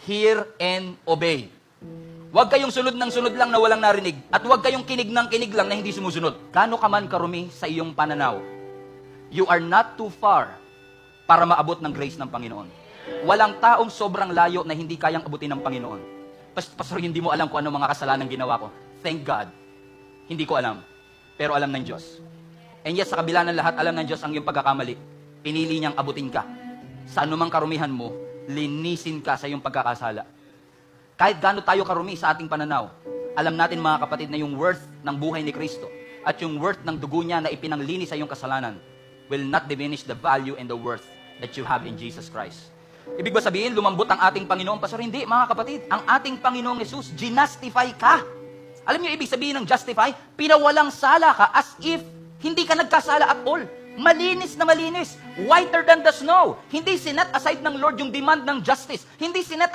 hear and obey. Huwag kayong sunod ng sunod lang na walang narinig. At huwag kayong kinig ng kinig lang na hindi sumusunod. Gaano ka man karumi sa iyong pananaw, you are not too far para maabot ng grace ng Panginoon. Walang taong sobrang layo na hindi kayang abutin ng Panginoon. Pastor, hindi mo alam kung ano mga kasalanan ginawa ko. Thank God. Hindi ko alam. Pero alam ng Diyos. And yes, sa kabila ng lahat, alam ng Diyos ang iyong pagkakamali. Pinili niyang abutin ka. Sa anumang karumihan mo, linisin ka sa iyong pagkakasala. Kahit gaano tayo karumi sa ating pananaw, alam natin mga kapatid na yung worth ng buhay ni Kristo at yung worth ng dugo niya na ipinanglinis sa iyong kasalanan will not diminish the value and the worth that you have in Jesus Christ. Ibig ba sabihin, lumambot ang ating Panginoon? Pastor, hindi mga kapatid. Ang ating Panginoong Jesus, ginastify ka. Alam niyo ibig sabihin ng justify? Pinawalang sala ka as if hindi ka nagkasala at all. Malinis na malinis. Whiter than the snow. Hindi sinet aside ng Lord yung demand ng justice. Hindi sinet